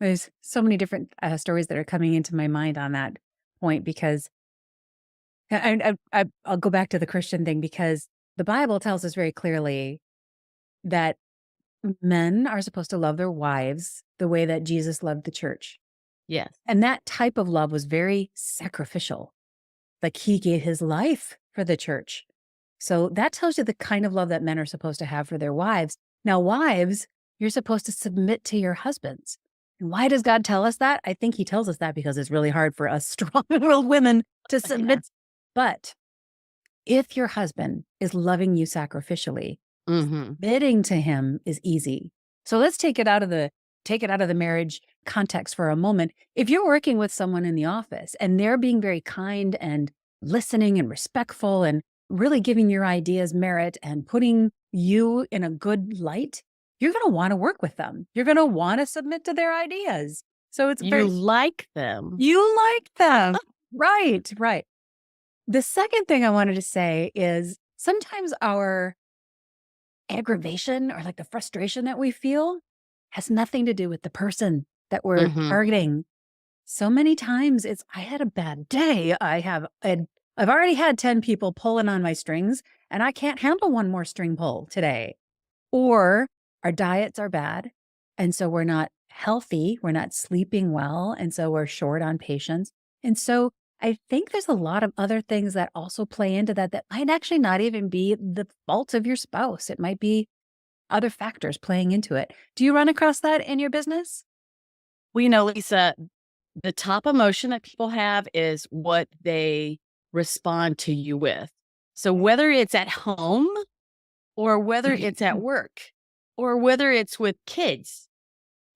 There's so many different stories that are coming into my mind on that point because I'll go back to the Christian thing because the Bible tells us very clearly that men are supposed to love their wives the way that Jesus loved the church. Yes. And that type of love was very sacrificial. Like he gave his life for the church. So that tells you the kind of love that men are supposed to have for their wives. Now, wives, you're supposed to submit to your husbands. And why does God tell us that? I think he tells us that because it's really hard for us strong-willed women to Yeah. submit. But if your husband is loving you sacrificially, Hmm. submitting to him is easy. So let's take it out of the marriage context for a moment. If you're working with someone in the office and they're being very kind and listening and respectful and really giving your ideas merit and putting you in a good light, you're going to want to work with them. You're going to want to submit to their ideas. So it's You very, like them. you like them. Right, right. The second thing I wanted to say is sometimes our aggravation or like the frustration that we feel has nothing to do with the person that we're Hmm. targeting. So many times it's, I had a bad day. I've already had 10 people pulling on my strings and I can't handle one more string pull today. Or our diets are bad. And so we're not healthy. We're not sleeping well. And so we're short on patience. And so I think there's a lot of other things that also play into that that might actually not even be the fault of your spouse. It might be other factors playing into it. Do you run across that in your business? Well, Lisa, the top emotion that people have is what they respond to you with. So whether it's at home or whether it's at work or whether it's with kids,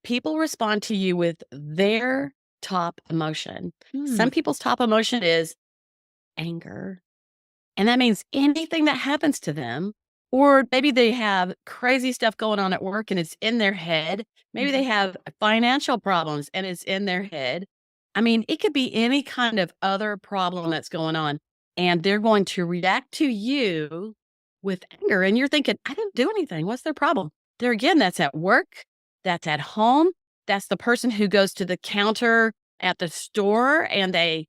people respond to you with their top emotion. Hmm. Some people's top emotion is anger. And that means anything that happens to them, or maybe they have crazy stuff going on at work and it's in their head. Maybe they Mhm. have financial problems and it's in their head. I mean, it could be any kind of other problem that's going on. And they're going to react to you with anger. And you're thinking, I didn't do anything. What's their problem? There again, that's at work, that's at home. That's the person who goes to the counter at the store and they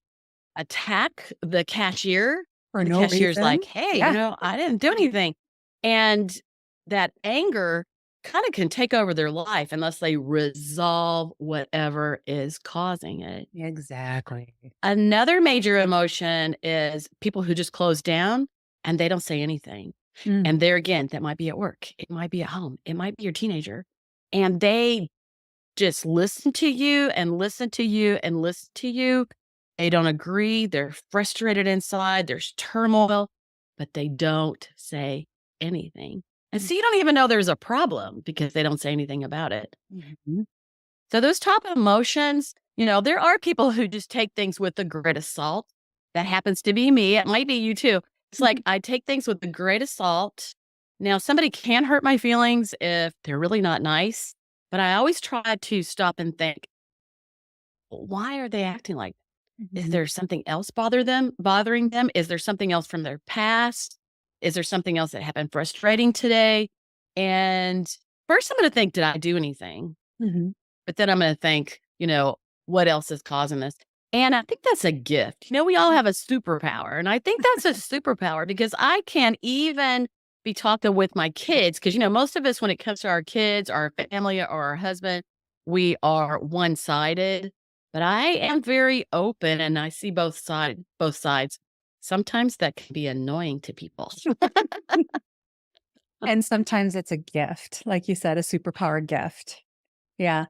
attack the cashier, For and the no cashier's reason. like, "Hey, Yeah. I didn't do anything." And that anger kinda can take over their life unless they resolve whatever is causing it. Exactly. Another major emotion is people who just close down and they don't say anything. Mm. And there again, that might be at work, it might be at home, it might be your teenager, and they just listen to you and listen to you and listen to you. They don't agree. They're frustrated inside. There's turmoil, but they don't say anything. And Mm. so you don't even know there's a problem because they don't say anything about it. Mhm. So those top emotions, there are people who just take things with a grain of salt. That happens to be me. It might be you too. It's like I take things with a grain of salt. Now, somebody can hurt my feelings if they're really not nice, but I always try to stop and think, why are they acting like that? Is Mhm. there something else bothering them? Is there something else from their past? Is there something else that happened frustrating today? And first I'm going to think, did I do anything? Mhm. But then I'm gonna think, what else is causing this? And I think that's a gift. We all have a superpower. And I think that's a superpower because I can even be talking with my kids. Because, most of us, when it comes to our kids, our family, or our husband, we are one sided. But I am very open and I see both sides. Sometimes that can be annoying to people. And sometimes it's a gift, like you said, a superpower gift. Yeah.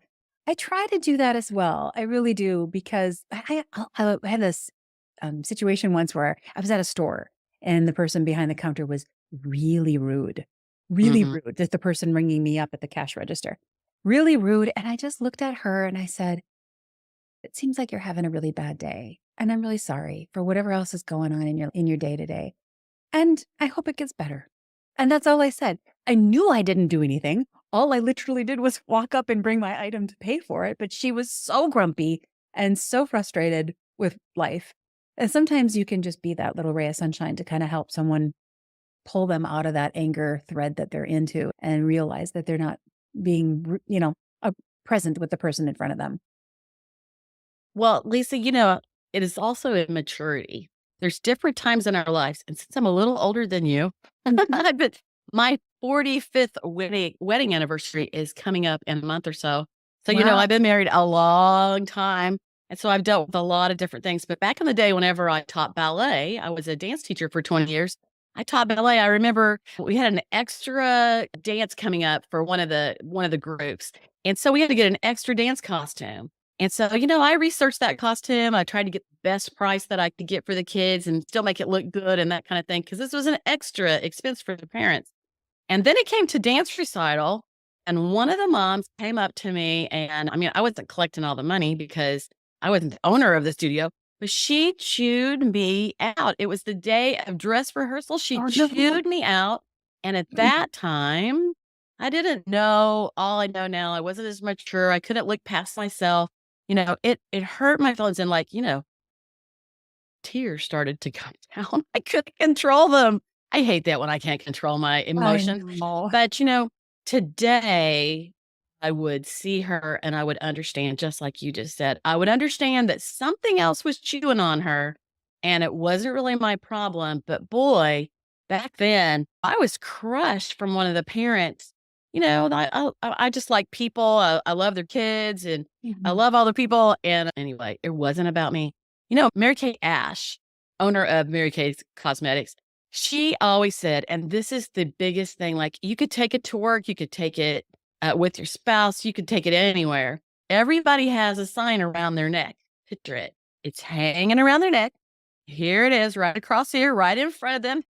I try to do that as well. I really do because I had this situation once where I was at a store and the person behind the counter was really Hmm. rude. Just the person ringing me up at the cash register, really rude. And I just looked at her and I said, "It seems like you're having a really bad day, and I'm really sorry for whatever else is going on in your day to day. And I hope it gets better." And that's all I said. I knew I didn't do anything. All I literally did was walk up and bring my item to pay for it, but she was so grumpy and so frustrated with life. And sometimes you can just be that little ray of sunshine to kind of help someone pull them out of that anger thread that they're into and realize that they're not being, present with the person in front of them. Well, Lisa, it is also immaturity. There's different times in our lives. And since I'm a little older than you, I've been, my 45th wedding anniversary is coming up in a month or so. So, Wow. I've been married a long time. And so I've dealt with a lot of different things. But back in the day, whenever I taught ballet, I was a dance teacher for 20 years. I taught ballet. I remember we had an extra dance coming up for one of the groups. And so we had to get an extra dance costume. And so, I researched that costume. I tried to get the best price that I could get for the kids and still make it look good and that kind of thing. Cause this was an extra expense for the parents. And then it came to dance recital. And one of the moms came up to me. And I mean, I wasn't collecting all the money because I wasn't the owner of the studio, but she chewed me out. It was the day of dress rehearsal. She Oh, no. chewed me out. And at that time, I didn't know all I know now. I wasn't as mature. I couldn't look past myself. It hurt my feelings and tears started to come down. I couldn't control them. I hate that when I can't control my I emotions. know. But, today I would see her and I would understand, just like you just said, I would understand that something else was chewing on her and it wasn't really my problem. But boy, back then I was crushed from one of the parents. I just like people. I love their kids and I Mhm. love all the people. And anyway, it wasn't about me. Mary Kay Ash, owner of Mary Kay's Cosmetics, she always said, and this is the biggest thing, like you could take it to work, you could take it with your spouse, you could take it anywhere. Everybody has a sign around their neck. Picture it. It's hanging around their neck. Here it is, right across here, right in front of them.